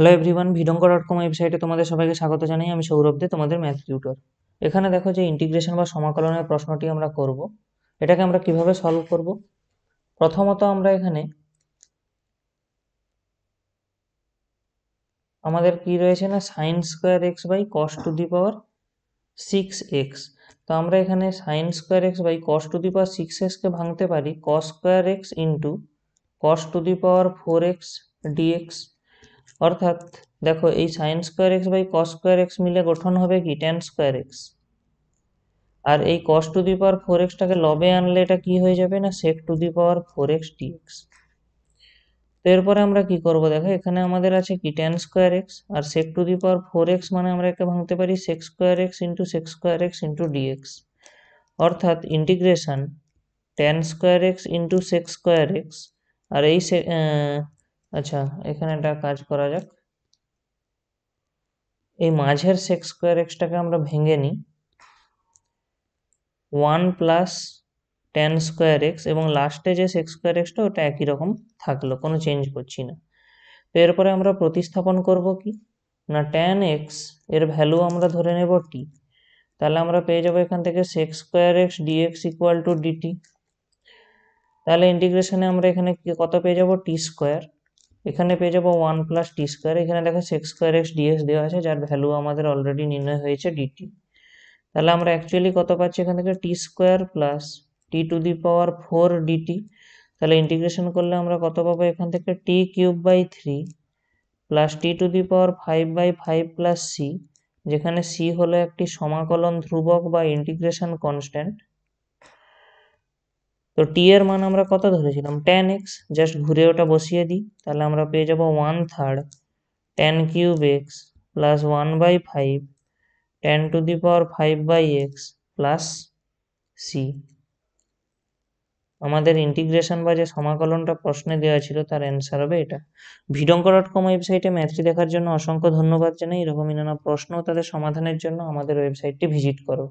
Hello everyone, ভিডঙ্ক.com ওয়েবসাইটে তোমাদের সবাইকে স্বাগত জানাই। আমি সৌরভ দে, তোমাদের ম্যাথ টিউটর। এখানে দেখো যে ইন্টিগ্রেশন বা সমাকলনের প্রশ্নটি আমরা করব। এটাকে আমরা কিভাবে সলভ করব? প্রথমত আমরা এখানে আমাদের কি রয়েছে না, sine square x by cos to the power 6x। তো আমরা এখানে sine square x by cos to the power 6x কে ভাঙতে পারি cos square x into cos to the power 4x dx. অর্থাৎ দেখো, এই sine square x by cos square x মিলে গঠন হবে কি ট্যান স্কোয়ার এক্স। আর এই কস টু দি পাওয়ার 4x-টাকে লবে আনলে এটা কি হয়ে যাবে না, সেক to the power 4x dx. তো এরপরে আমরা কি করব, দেখো এখানে আমাদের আছে কি ট্যান স্কোয়ার এক্স, আর sec to the power 4x মানে আমরা একে ভাঙতে পারি sec square x into sec square x into dx. অর্থাৎ integration tan square x into sec square x. আর এই আচ্ছা, এখানে একটা কাজ করা যাক, এই মাঝের সেক স্কোয়ার এক্সটাকে আমরা ভেঙে নিই 1 প্লাস ট্যান স্কোয়ার এক্স, এবং লাস্টে যে সেক স্কোয়ার এক্সটা ওটা একই রকম থাকলো, কোনো চেঞ্জ করছি না। তো এরপরে আমরা প্রতিস্থাপন করব কি না, ট্যান এক্স এর ভ্যালু আমরা ধরে নেব টি। তাহলে আমরা পেয়ে যাবো এখান থেকে sec square x dx equal to dt. তাহলে ইন্টিগ্রেশনে আমরা এখানে কত পেয়ে যাবো, টি স্কোয়ার। এখানে পেয়ে যাবো 1 প্লাস টি স্কোয়ার। এখানে দেখো সেক স্কোয়ার এক্স ডিএক্স দেওয়া আছে, যার ভ্যালু আমাদের অলরেডি নির্ণয় হয়েছে ডিটি। তাহলে আমরা অ্যাকচুয়ালি কত পাচ্ছি এখান থেকে, t square plus t to the power 4 dt. তাহলে ইন্টিগ্রেশন করলে আমরা কত পাবো এখান থেকে, t cube by 3 plus t to the power 5/5 plus c, যেখানে সি হলো একটি সমাকলন ধ্রুবক বা ইন্টিগ্রেশন কনস্ট্যান্ট। তো টি এর মান আমরা কত ধরেছিলাম, ট্যান এক্স, জাস্ট ঘুরে ওটা বসিয়ে দিই। তাহলে আমরা পেয়ে যাবো 1/3 tan cube x plus 1/5 tan to the power 5/x plus C. আমাদের ইন্টিগ্রেশন বা যে সমাকলনটা প্রশ্নে দেওয়া ছিল তার অ্যান্সার হবে এটা। ভিডঙ্ক.com ওয়েবসাইটে ম্যাথটি দেখার জন্য অসংখ্য ধন্যবাদ জানাই। এরকমই নানা প্রশ্ন ও তাদের সমাধানের জন্য আমাদের ওয়েবসাইটটি ভিজিট করো।